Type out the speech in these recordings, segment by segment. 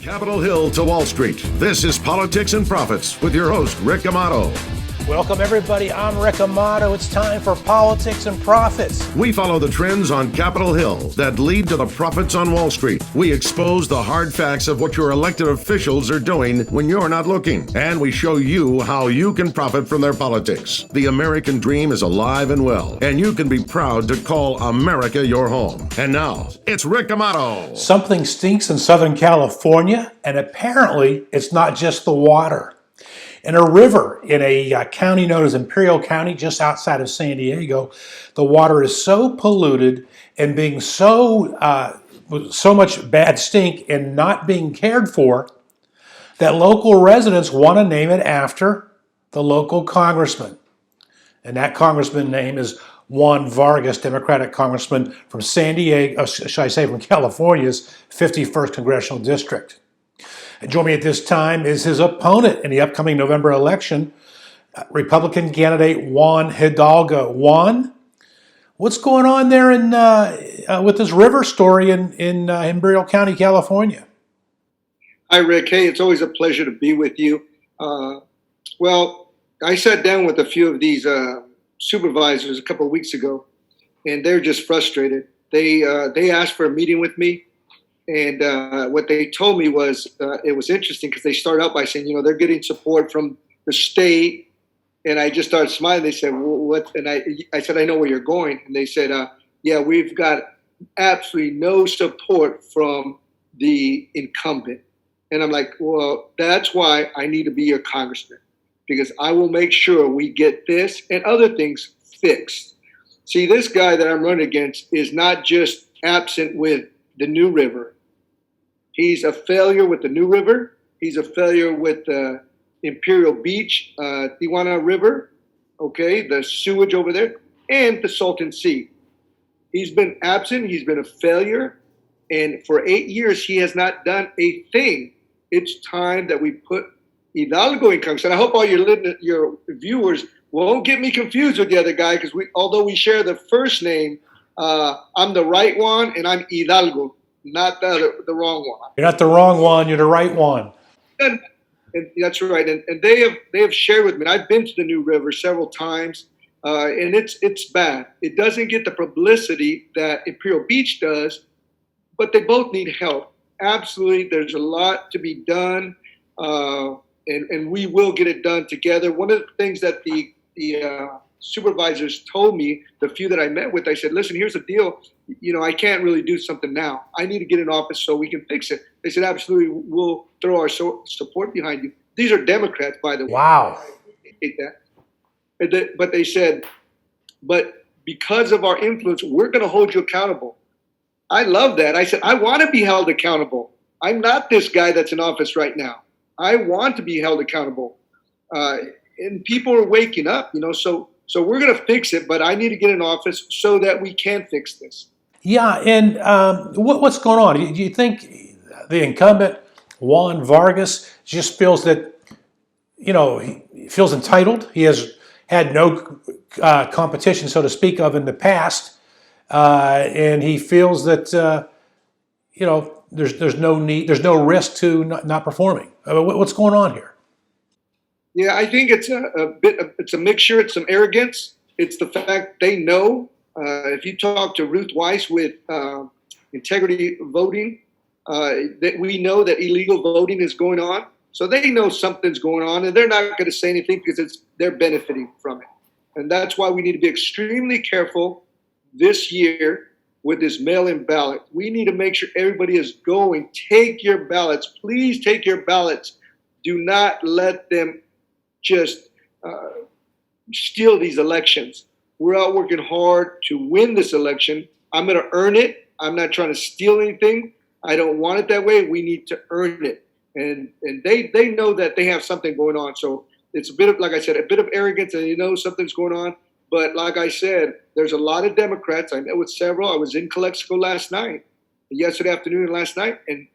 Capitol Hill to Wall Street. This is Politics and Profits with your host, Rick Amato. Welcome, everybody. I'm Rick Amato. It's time for Politics and Profits. We follow the trends on Capitol Hill that lead to the profits on Wall Street. We expose the hard facts of what your elected officials are doing when you're not looking. And we show you how you can profit from their politics. The American dream is alive and well, and you can be proud to call America your home. And now, it's Rick Amato. Something stinks in Southern California, and apparently it's not just the water. In a river in a county known as Imperial County, just outside of San Diego, the water is so polluted and being so much bad stink and not being cared for that local residents want to name it after the local congressman. And that congressman's name is Juan Vargas, Democratic congressman from San Diego, should I say from California's 51st Congressional District. And joining me at this time is his opponent in the upcoming November election, Republican candidate Juan Hidalgo. Juan, what's going on there with this river story in Imperial County, California? Hi, Rick. Hey, it's always a pleasure to be with you. Well, I sat down with a few of these supervisors a couple of weeks ago, and they're just frustrated. They asked for a meeting with me. And what they told me was it was interesting because they started out by saying, you know, they're getting support from the state. And I just started smiling. They said, well, what? And I said, I know where you're going. And they said, yeah, we've got absolutely no support from the incumbent. And I'm like, well, that's why I need to be your congressman, because I will make sure we get this and other things fixed. See, this guy that I'm running against is not just absent with the New River. He's a failure with the New River. He's a failure with the Imperial Beach, Tijuana River, okay, the sewage over there, and the Salton Sea. He's been absent. He's been a failure. And for 8 years, he has not done a thing. It's time that we put Hidalgo in Congress. And I hope all your viewers won't get me confused with the other guy, because although we share the first name, I'm the right one, and I'm Hidalgo, not the wrong one. You're not the wrong one. You're the right one. And that's right. And they have shared with me. I've been to the New River several times, and it's bad. It doesn't get the publicity that Imperial Beach does, but they both need help. Absolutely, there's a lot to be done, and we will get it done together. One of the things that the supervisors told me, the few that I met with, I said, listen, here's the deal. You know, I can't really do something now. I need to get in office so we can fix it. They said, absolutely, we'll throw our support behind you. These are Democrats, by the way. Wow. I hate that. But they said, but because of our influence, we're going to hold you accountable. I love that. I said, I want to be held accountable. I'm not this guy that's in office right now. I want to be held accountable. And people are waking up, you know, so we're going to fix it, but I need to get in office so that we can fix this. Yeah, and what's going on? Do you think the incumbent, Juan Vargas, just feels that, you know, he feels entitled? He has had no competition, so to speak, of in the past, and he feels that, you know, there's no need, there's no risk to not performing. What's going on here? Yeah, I think it's it's a mixture. It's some arrogance. It's the fact they know. If you talk to Ruth Weiss with integrity voting, that we know that illegal voting is going on. So they know something's going on, and they're not going to say anything because they're benefiting from it. And that's why we need to be extremely careful this year with this mail-in ballot. We need to make sure everybody is going. Take your ballots. Please take your ballots. Do not let them just steal these elections. We're out working hard to win this election. I'm going to earn it. I'm not trying to steal anything. I don't want it that way. We need to earn it. And they know that they have something going on. So it's a bit of, like I said, a bit of arrogance, and you know something's going on. But like I said, there's a lot of Democrats. I met with several. I was in Calexico yesterday afternoon and last night, and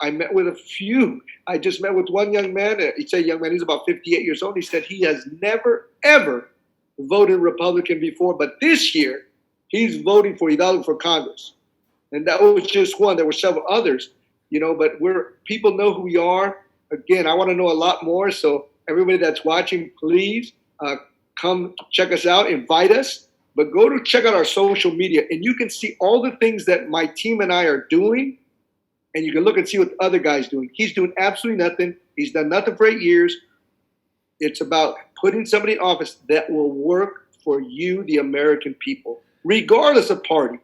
I met with a few. I just met with one young man. He's a young man. He's about 58 years old. He said he has never, ever voted Republican before, but this year he's voting for Hidalgo for Congress. And that was just one. There were several others. but people know who we are. Again, I want to know a lot more. So everybody that's watching, please come check us out, invite us, but go to check out our social media and you can see all the things that my team and I are doing. And you can look and see what the other guy's doing. He's doing absolutely nothing. He's done nothing for 8 years. It's about putting somebody in office that will work for you, the American people, regardless of party.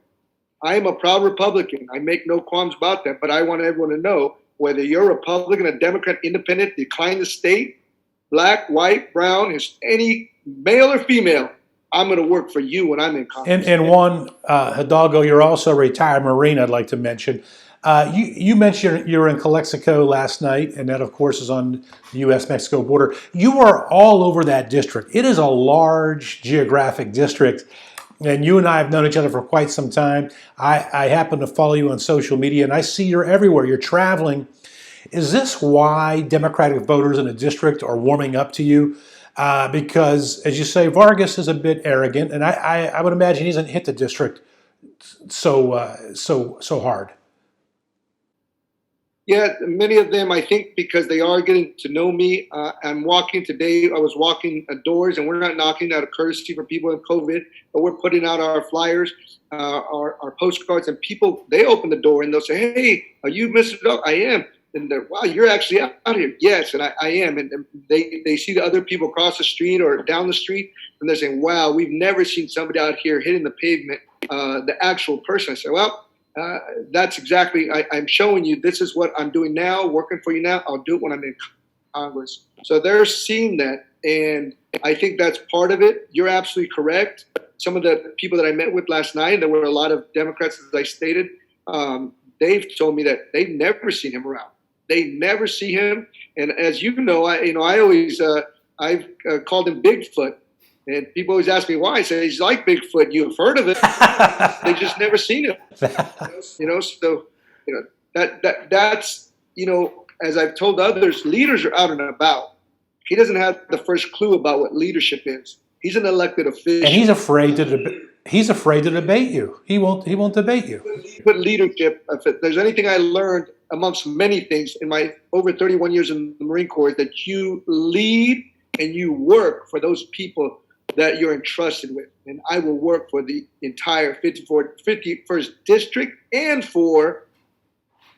I am a proud Republican. I make no qualms about that. But I want everyone to know, whether you're a Republican, a Democrat, independent, decline the state, black, white, brown, any male or female, I'm going to work for you when I'm in Congress. And Juan Hidalgo, you're also a retired Marine, I'd like to mention. You mentioned you were in Calexico last night, and that, of course, is on the U.S.-Mexico border. You are all over that district. It is a large geographic district, and you and I have known each other for quite some time. I happen to follow you on social media, and I see you're everywhere. You're traveling. Is this why Democratic voters in the district are warming up to you? Because, as you say, Vargas is a bit arrogant, and I would imagine he doesn't hit the district so hard. Yeah, many of them, I think, because they are getting to know me. I'm walking today. I was walking doors, and we're not knocking out of courtesy for people in COVID, but we're putting out our flyers, our postcards, and people, they open the door and they'll say, "Hey, are you Mr. Hidalgo?" I am. And they're, "Wow, you're actually out here." Yes, and I am. And they see the other people across the street or down the street, and they're saying, "Wow, we've never seen somebody out here hitting the pavement, the actual person." I say, well, that's exactly, I'm showing you, this is what I'm doing now, working for you now. I'll do it when I'm in Congress. So they're seeing that, and I think that's part of it. You're absolutely correct. Some of the people that I met with last night, there were a lot of Democrats, as I stated, they've told me that they've never seen him around. They never see him. And as you know, I always, I've called him Bigfoot. And people always ask me why. I say, he's like Bigfoot. You've heard of it. They just never seen him. So that's, as I've told others, leaders are out and about. He doesn't have the first clue about what leadership is. He's an elected official. And he's afraid to debate you. He won't debate you. But leadership, if there's anything I learned amongst many things in my over 31 years in the Marine Corps, is that you lead and you work for those people that you're entrusted with. And I will work for the entire 51st District and for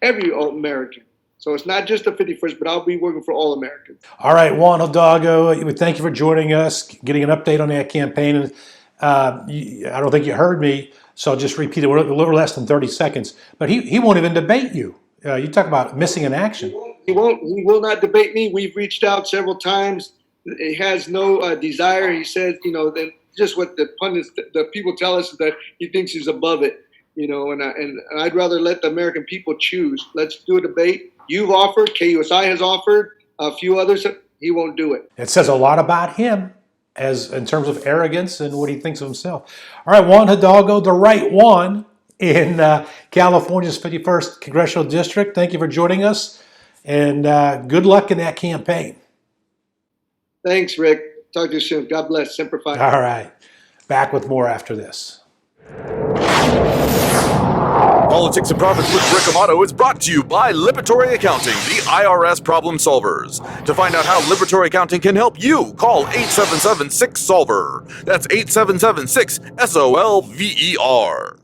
every American. So it's not just the 51st, but I'll be working for all Americans. All right, Juan Hidalgo, thank you for joining us, getting an update on that campaign. And I don't think you heard me, so I'll just repeat it. We're a little less than 30 seconds. But he won't even debate you. You talk about missing in action. He will not debate me. We've reached out several times. He has no desire. He says, that just what the pundits, the people tell us, is that he thinks he's above it, and I'd rather let the American people choose. Let's do a debate. You've offered, KUSI has offered, a few others. He won't do it. It says a lot about him in terms of arrogance and what he thinks of himself. All right, Juan Hidalgo, the right one in California's 51st Congressional District. Thank you for joining us, and good luck in that campaign. Thanks, Rick. Talk to you soon. God bless. Semper Fi. All right. Back with more after this. Politics and Profits with Rick Amato is brought to you by Liberatory Accounting, the IRS problem solvers. To find out how Liberatory Accounting can help you, call 877-6-SOLVER. That's 877-6-SOLVER.